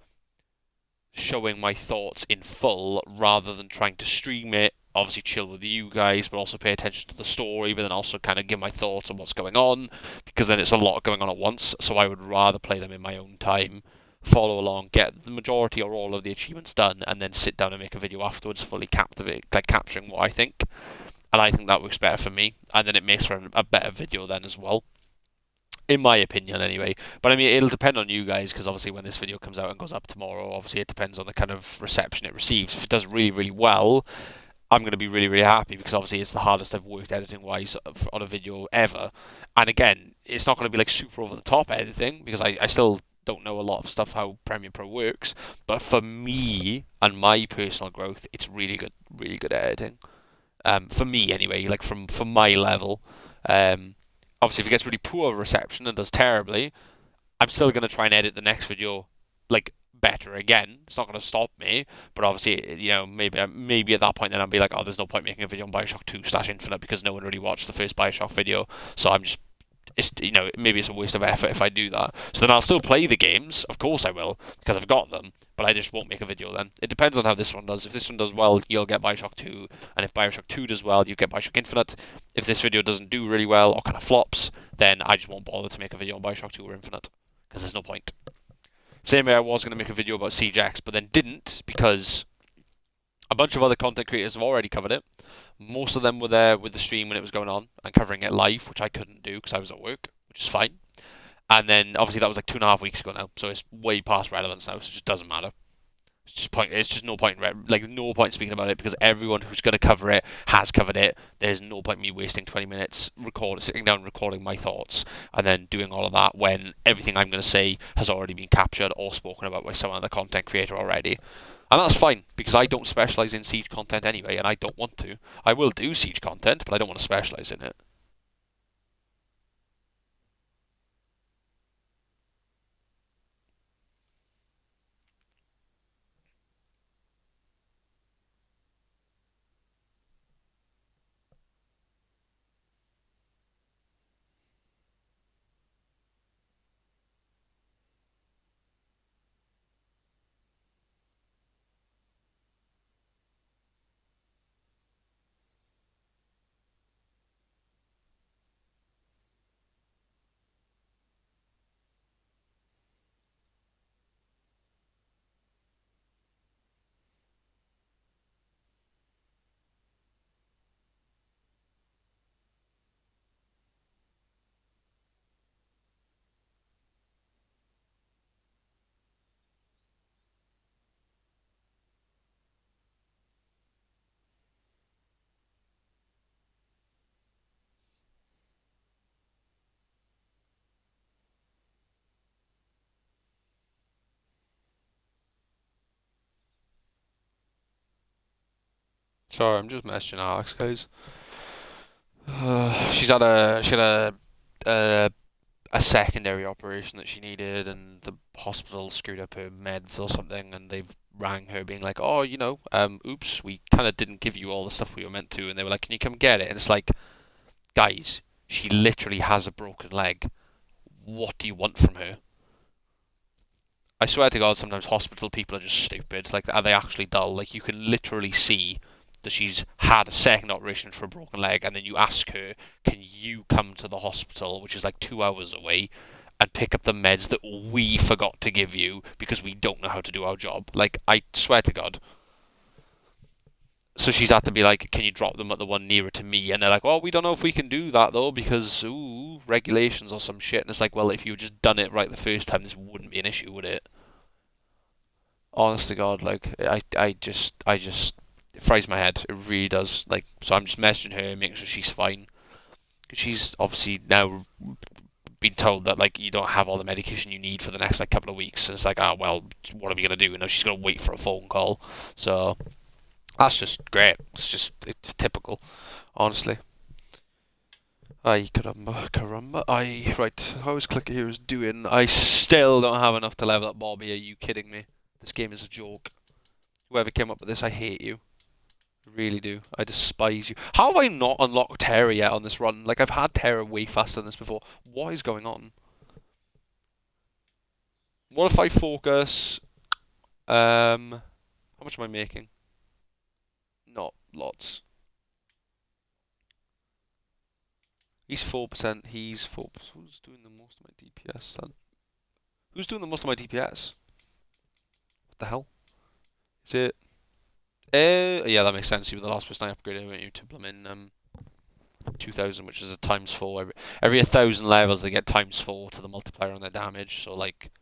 showing my thoughts in full rather than trying to stream it. Obviously, chill with you guys, but also pay attention to the story, but then also kind of give my thoughts on what's going on, because then it's a lot going on at once. So I would rather play them in my own time, follow along, get the majority or all of the achievements done, and then sit down and make a video afterwards, fully capturing what I think. And I think that works better for me, and then it makes for a better video then as well, in my opinion anyway. But I mean, it'll depend on you guys, because obviously when this video comes out and goes up tomorrow, obviously it depends on the kind of reception it receives. If it does really, really well, I'm going to be really, really happy, because obviously it's the hardest I've worked editing wise on a video ever. And again, it's not going to be like super over the top editing, because I still don't know a lot of stuff how Premiere Pro works. But for me and my personal growth, it's really good editing. For me anyway, like from my level. Obviously, if it gets really poor reception and does terribly, I'm still going to try and edit the next video like better again. It's not going to stop me, but obviously, maybe at that point then I'll be like, oh, there's no point making a video on Bioshock 2/Infinite because no one really watched the first Bioshock video, so I'm just maybe it's a waste of effort if I do that. So then I'll still play the games, of course I will, because I've got them, but I just won't make a video then. It depends on how this one does. If this one does well, you'll get Bioshock 2, and if Bioshock 2 does well, you get Bioshock Infinite. If this video doesn't do really well or kind of flops, then I just won't bother to make a video on Bioshock 2 or Infinite, because there's no point. Same way I was going to make a video about Siege X, but then didn't, because a bunch of other content creators have already covered it. Most of them were there with the stream when it was going on and covering it live, which I couldn't do because I was at work, which is fine. And then obviously that was like 2.5 weeks ago now, so it's way past relevance now, so it just doesn't matter. It's just no point, no point speaking about it, because everyone who's going to cover it has covered it. There's no point me wasting 20 minutes sitting down recording my thoughts and then doing all of that when everything I'm going to say has already been captured or spoken about by some other content creator already. And that's fine, because I don't specialise in Siege content anyway, and I don't want to. I will do Siege content, but I don't want to specialise in it. Sorry, I'm just messaging Alex, guys. She had a secondary operation that she needed, and the hospital screwed up her meds or something, and they've rang her being like, oh, oops, we kind of didn't give you all the stuff we were meant to, and they were like, can you come get it? And it's like, guys, she literally has a broken leg. What do you want from her? I swear to God, sometimes hospital people are just stupid. Like, are they actually dull? Like, you can literally see that she's had a second operation for a broken leg, and then you ask her, can you come to the hospital, which is like 2 hours away, and pick up the meds that we forgot to give you because we don't know how to do our job? Like, I swear to God. So she's had to be like, can you drop them at the one nearer to me? And they're like, oh, we don't know if we can do that though because, ooh, regulations or some shit. And it's like, well, if you had just done it right the first time, this wouldn't be an issue, would it? Honest to God, like it fries my head. It really does. Like, so I'm just messaging her, making sure she's fine. She's obviously now been told that like you don't have all the medication you need for the next like couple of weeks. And it's like, ah, well, what are we gonna do? And now she's gonna wait for a phone call. So that's just great. It's typical, honestly. Aye, caramba, caramba. Aye, right. How is Clicker Heroes doing? I still don't have enough to level up Bobby. Are you kidding me? This game is a joke. Whoever came up with this, I hate you. I really do. I despise you. How have I not unlocked Terra yet on this run? Like, I've had Terra way faster than this before. What is going on? What if I focus? How much am I making? Not lots. He's 4%. He's 4%. Who's doing the most of my DPS then? Who's doing the most of my DPS? What the hell? Is it? Yeah, that makes sense. You were the last person I upgraded, weren't you, to Bloomin' 2000, which is a times 4. Every 1,000 levels, they get times 4 to the multiplier on their damage. So like,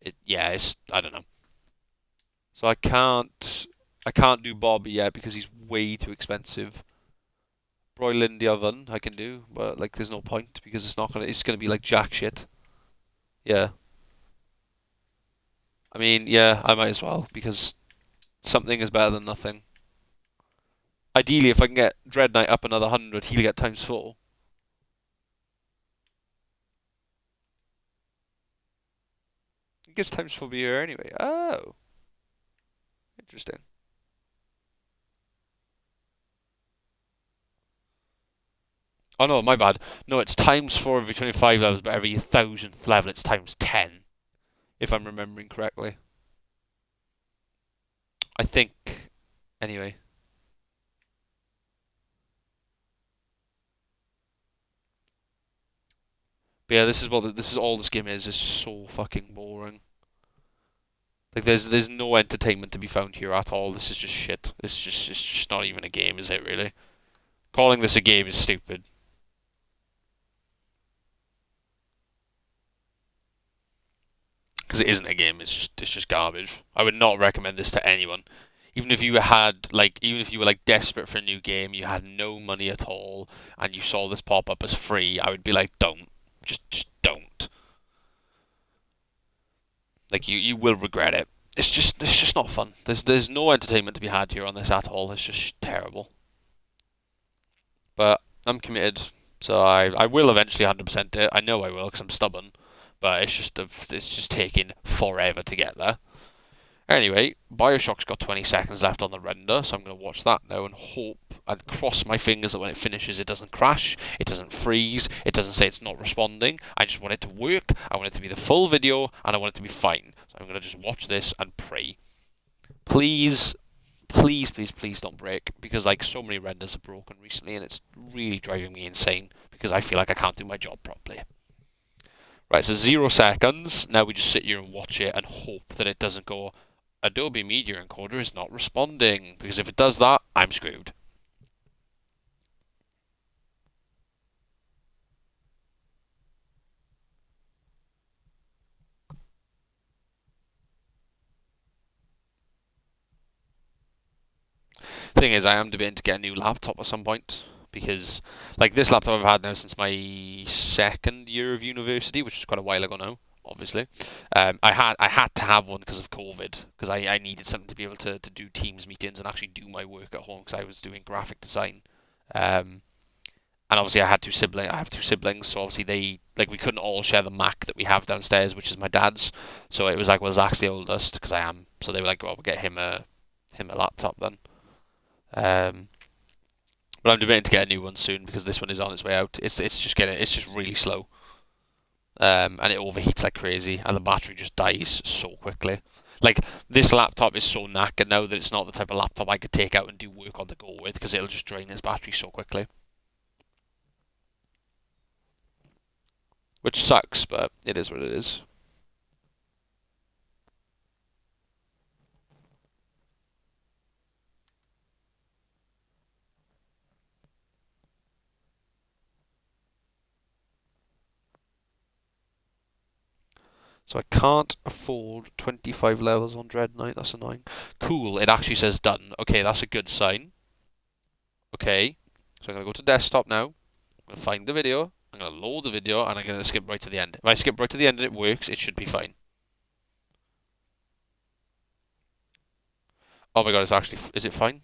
it's I don't know. So I can't do Bobby yet because he's way too expensive. Broil in the oven, I can do, but like, there's no point because it's gonna be like jack shit. Yeah. I mean, yeah, I might as well because something is better than nothing. Ideally, if I can get Dread Knight up another 100, he'll get times 4. He gets times 4 here anyway. Oh, interesting. Oh no, my bad. No, it's times 4 every 25 levels, but every 1,000th level it's times 10, if I'm remembering correctly. I think. Anyway. But yeah, this is all this game is. It's so fucking boring. Like, there's no entertainment to be found here at all. This is just shit. It's just not even a game, is it really? Calling this a game is stupid. Because it isn't a game. It's just garbage. I would not recommend this to anyone. Even if you were like desperate for a new game, you had no money at all, and you saw this pop up as free, I would be like, don't, just don't. Like, you will regret it. It's just not fun. There's no entertainment to be had here on this at all. It's just terrible. But I'm committed, so I will eventually 100% it. I know I will because I'm stubborn, but it's just taking forever to get there. Anyway, Bioshock's got 20 seconds left on the render, so I'm going to watch that now and hope and cross my fingers that when it finishes it doesn't crash, it doesn't freeze, it doesn't say it's not responding. I just want it to work, I want it to be the full video, and I want it to be fine. So I'm going to just watch this and pray. Please, please, please, please don't break, because like, so many renders are broken recently and it's really driving me insane because I feel like I can't do my job properly. Right, so 0 seconds. Now we just sit here and watch it and hope that it doesn't go, Adobe Media Encoder is not responding, because if it does that, I'm screwed. Thing is, I am debating to get a new laptop at some point, because like, this laptop I've had now since my second year of university, which was quite a while ago now, obviously. I had to have one because of COVID, because I needed something to be able to do Teams meetings and actually do my work at home, because I was doing graphic design. And obviously I have two siblings, so obviously we couldn't all share the Mac that we have downstairs, which is my dad's. So it was like, well, Zach's the oldest, because I am. So they were like, well, we'll get him a laptop then. Um, but I'm debating to get a new one soon because this one is on its way out. It's just really slow. and it overheats like crazy, and the battery just dies so quickly. Like, this laptop is so knackered now that it's not the type of laptop I could take out and do work on the go with, because it'll just drain its battery so quickly. Which sucks, but it is what it is. So I can't afford 25 levels on Dread Knight, that's annoying. Cool, it actually says done. Okay, that's a good sign. Okay, so I'm going to go to desktop now. I'm going to find the video. I'm going to load the video, and I'm going to skip right to the end. If I skip right to the end and it works, it should be fine. Oh my god, it's actually... Is it fine?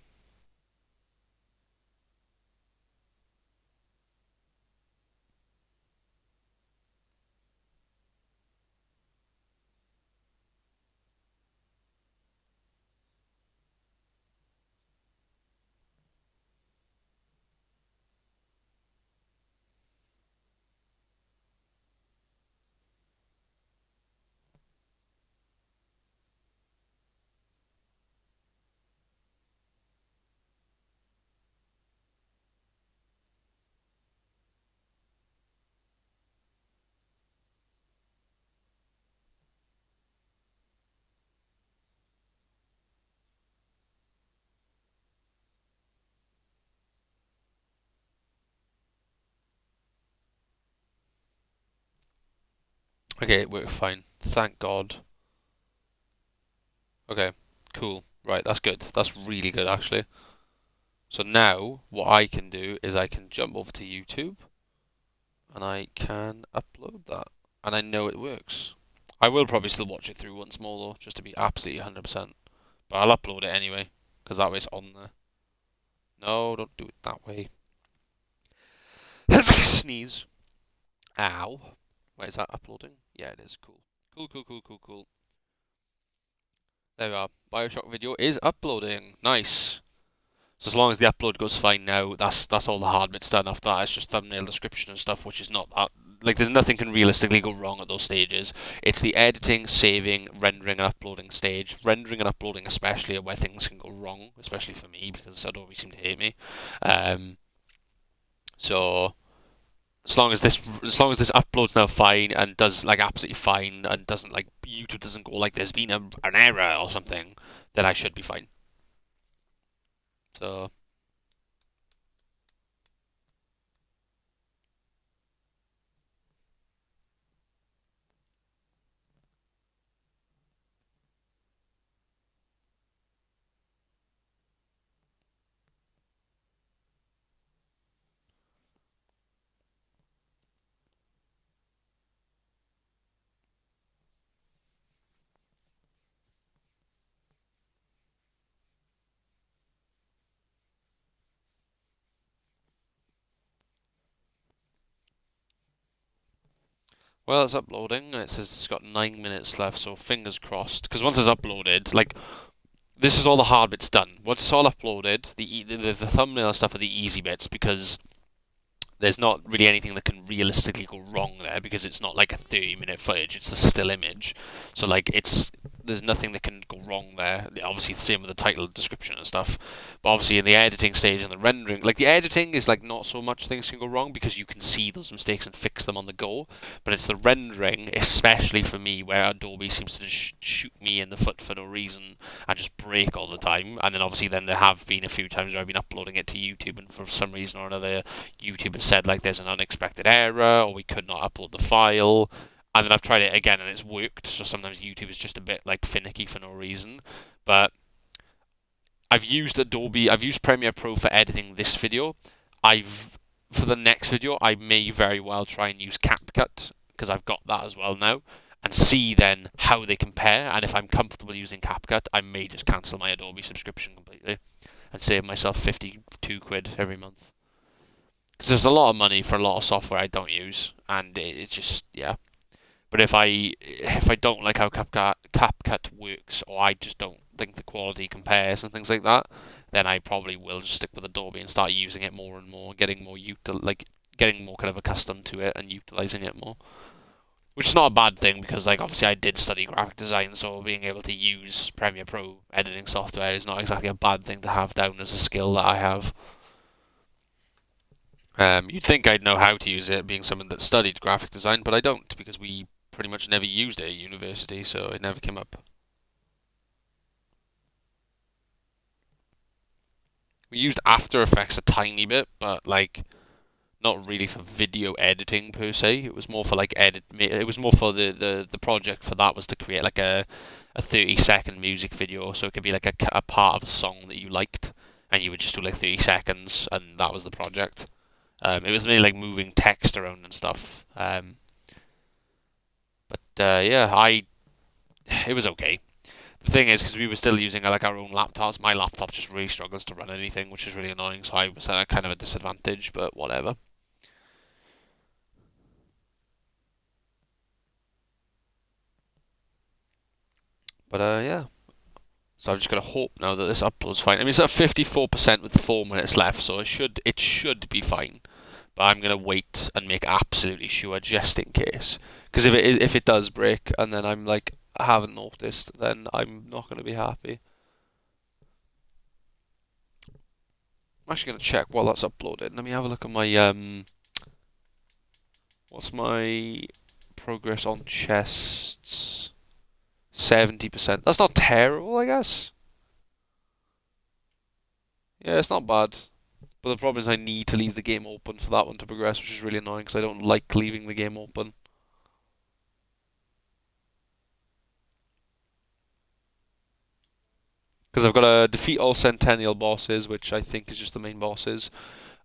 Okay, it worked fine. Thank God. Okay, cool. Right, that's good. That's really good, actually. So now, what I can do is I can jump over to YouTube, and I can upload that. And I know it works. I will probably still watch it through once more, though, just to be absolutely 100%. But I'll upload it anyway, because that way it's on there. No, don't do it that way. Sneeze. Ow. Wait, is that uploading? Yeah, it is. Cool. Cool, cool, cool, cool, cool. There we are. Bioshock video is uploading. Nice. So as long as the upload goes fine now, that's all the hard bits done. After that, it's just thumbnail description and stuff, which is not that... Like, there's nothing can realistically go wrong at those stages. It's the editing, saving, rendering, and uploading stage. Rendering and uploading especially are where things can go wrong, especially for me, because Adobe seem to hate me. So... As long as this uploads now fine and does like absolutely fine and doesn't like YouTube doesn't go like there's been an error or something, then I should be fine. So well, it's uploading and it says it's got 9 minutes left, so fingers crossed. Because once it's uploaded, like this is all the hard bits done. Once it's all uploaded, the thumbnail stuff are the easy bits because there's not really anything that can realistically go wrong there because it's not like a 30-minute footage, it's a still image. So like there's nothing that can go wrong there. Obviously the same with the title, description and stuff. But obviously in the editing stage and the rendering, like the editing is like not so much things can go wrong because you can see those mistakes and fix them on the go. But it's the rendering, especially for me, where Adobe seems to just shoot me in the foot for no reason and just break all the time. And then obviously then there have been a few times where I've been uploading it to YouTube and for some reason or another YouTube has said like there's an unexpected error or we could not upload the file. And then I've tried it again and it's worked. So sometimes YouTube is just a bit like finicky for no reason. But I've used Premiere Pro for editing this video. For the next video, I may very well try and use CapCut because I've got that as well now and see then how they compare. And if I'm comfortable using CapCut, I may just cancel my Adobe subscription completely and save myself 52 quid every month. Because there's a lot of money for a lot of software I don't use, and it just, yeah. But if I don't like how CapCut works, or I just don't think the quality compares and things like that, then I probably will just stick with Adobe and start using it more and more, getting more kind of accustomed to it and utilizing it more. Which is not a bad thing because, like, obviously I did study graphic design, so being able to use Premiere Pro editing software is not exactly a bad thing to have down as a skill that I have. You'd think I'd know how to use it, being someone that studied graphic design, but I don't because we pretty much never used it at university, so it never came up. We used After Effects a tiny bit, but like not really for video editing per se. It was more for like edit. It was more for the project for that was to create like a 30-second music video, so it could be like a part of a song that you liked, and you would just do like 30 seconds, and that was the project. It was mainly like moving text around and stuff. But yeah, it was okay. The thing is, because we were still using like our own laptops, my laptop just really struggles to run anything, which is really annoying. So I was at kind of a disadvantage, but whatever. But yeah. So I've just got to hope now that this upload's fine. I mean, it's at 54% with 4 minutes left, so it should be fine. But I'm gonna wait and make absolutely sure just in case. Because if it does break and then I'm like I haven't noticed, then I'm not gonna be happy. I'm actually gonna check while that's uploaded. Let me have a look at my what's my progress on chests? 70%. That's not terrible, I guess. Yeah, it's not bad. But the problem is I need to leave the game open for that one to progress, which is really annoying because I don't like leaving the game open. Because I've got to defeat all Centennial bosses, which I think is just the main bosses.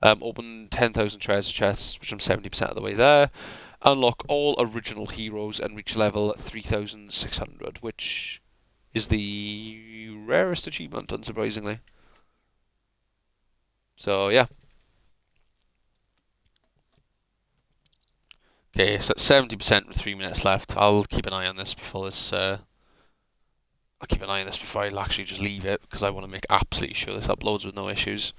Open 10,000 treasure chests, which I'm 70% of the way there. Unlock all original heroes and reach level 3,600, which is the rarest achievement, unsurprisingly. So yeah. Okay, so at 70% with 3 minutes left. I'll keep an eye on this before this. I'll keep an eye on this before I actually just leave it because I want to make absolutely sure this uploads with no issues.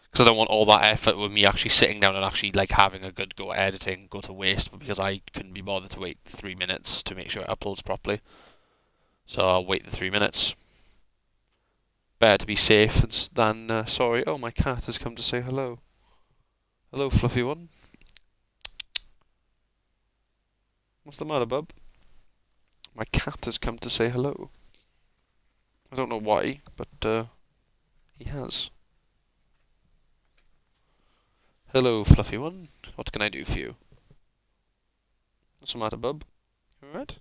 Because I don't want all that effort with me actually sitting down and actually like having a good go at editing go to waste because I couldn't be bothered to wait 3 minutes to make sure it uploads properly. So I'll wait the 3 minutes. Better to be safe than sorry. Oh, my cat has come to say hello. Hello, fluffy one. What's the matter, bub? My cat has come to say hello. I don't know why, but he has. Hello, fluffy one. What can I do for you? What's the matter, bub? You alright?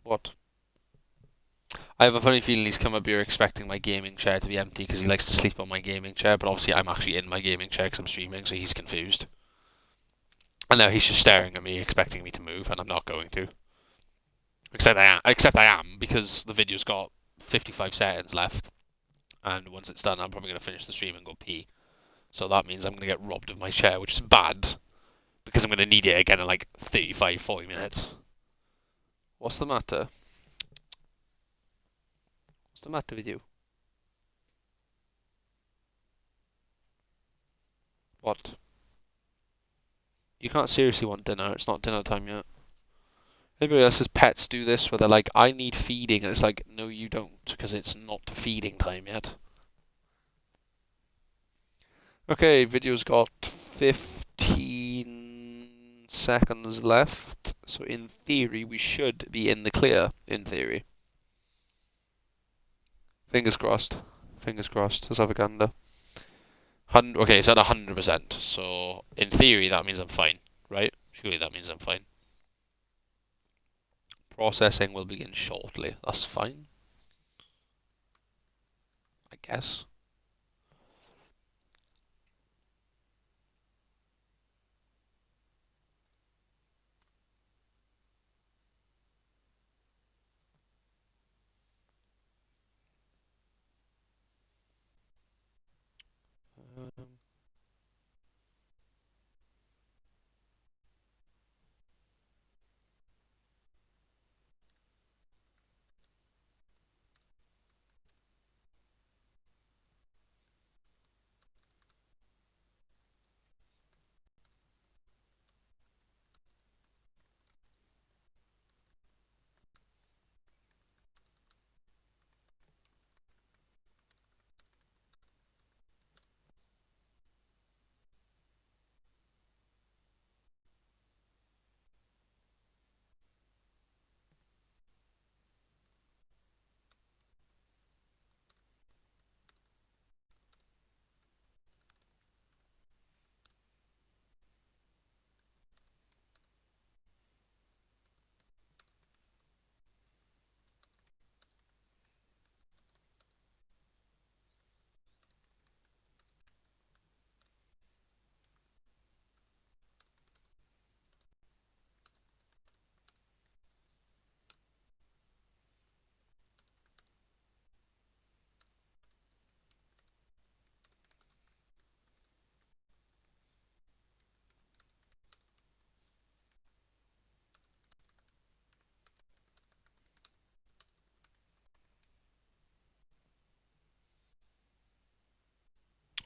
What? I have a funny feeling he's come up here expecting my gaming chair to be empty because he likes to sleep on my gaming chair, but obviously I'm actually in my gaming chair because I'm streaming, so he's confused. And now he's just staring at me, expecting me to move, and I'm not going to. Except I am, because the video's got 55 seconds left, and once it's done, I'm probably going to finish the stream and go pee. So that means I'm going to get robbed of my chair, which is bad, because I'm going to need it again in like 35, 40 minutes. What's the matter? What's the matter with you? What? You can't seriously want dinner. It's not dinner time yet. Everybody else's pets do this where they're like, I need feeding, and it's like, no, you don't, because it's not feeding time yet. Okay, video's got 15 seconds left, so in theory, we should be in the clear, in theory. Fingers crossed. Fingers crossed. Let's have a gander. Okay, it's at 100%, so in theory, that means I'm fine, right? Surely that means I'm fine. Processing will begin shortly. That's fine. I guess. Um,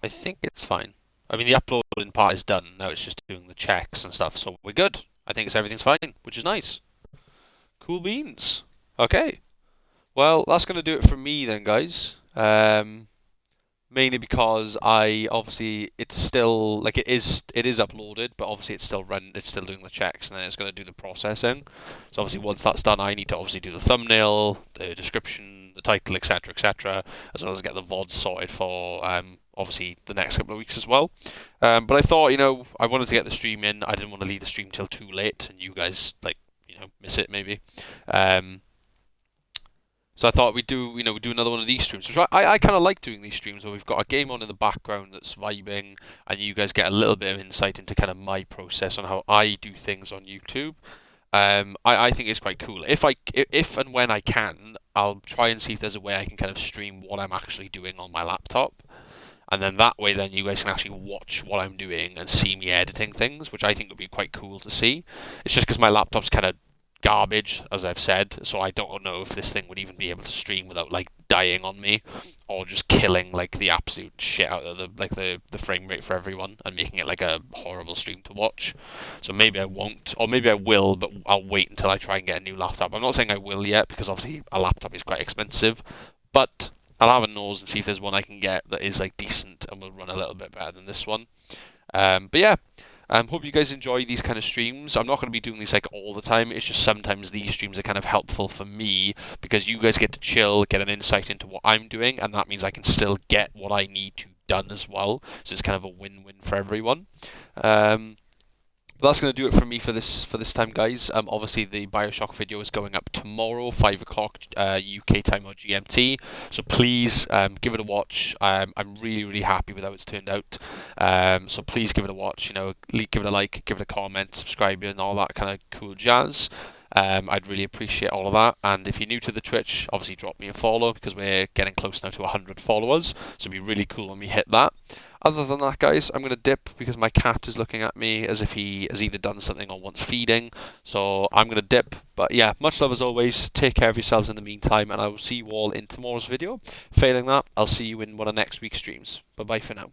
I think it's fine. I mean, the uploading part is done. Now it's just doing the checks and stuff, so we're good. I think everything's fine, which is nice. Cool beans. Okay. Well, that's going to do it for me then, guys. Mainly because I obviously it's still like it is uploaded, but obviously it's still doing the checks, and then it's going to do the processing. So obviously once that's done, I need to obviously do the thumbnail, the description, the title, etc., etc., as well as get the VODs sorted for obviously the next couple of weeks as well. But I thought, I wanted to get the stream in. I didn't want to leave the stream till too late, and you guys like miss it maybe. Um, so I thought we'd do another one of these streams. Which I kind of like doing these streams where we've got a game on in the background that's vibing, and you guys get a little bit of insight into kind of my process on how I do things on YouTube. I think it's quite cool. If and when I can, I'll try and see if there's a way I can kind of stream what I'm actually doing on my laptop, and then that way, then you guys can actually watch what I'm doing and see me editing things, which I think would be quite cool to see. It's just because my laptop's kind of garbage, as I've said, so I don't know if this thing would even be able to stream without like dying on me, or just killing like the absolute shit out of the frame rate for everyone and making it like a horrible stream to watch. So maybe I won't, or maybe I will, but I'll wait until I try and get a new laptop. I'm not saying I will yet because obviously a laptop is quite expensive, but I'll have a nose and see if there's one I can get that is like decent and will run a little bit better than this one. But yeah, hope you guys enjoy these kind of streams. I'm not going to be doing these like all the time. It's just sometimes these streams are kind of helpful for me because you guys get to chill, get an insight into what I'm doing, and that means I can still get what I need to done as well. So it's kind of a win-win for everyone. But that's going to do it for me for this time, guys. Obviously the Bioshock video is going up tomorrow, 5 o'clock UK time or GMT. So please give it a watch. I'm really really happy with how it's turned out. So please give it a watch. Give it a like, give it a comment, subscribe, and all that kind of cool jazz. I'd really appreciate all of that. And if you're new to the Twitch, obviously drop me a follow because we're getting close now to 100 followers. So it'd be really cool when we hit that. Other than that, guys, I'm going to dip because my cat is looking at me as if he has either done something or wants feeding. So I'm going to dip. But yeah, much love as always. Take care of yourselves in the meantime, and I will see you all in tomorrow's video. Failing that, I'll see you in one of next week's streams. Bye-bye for now.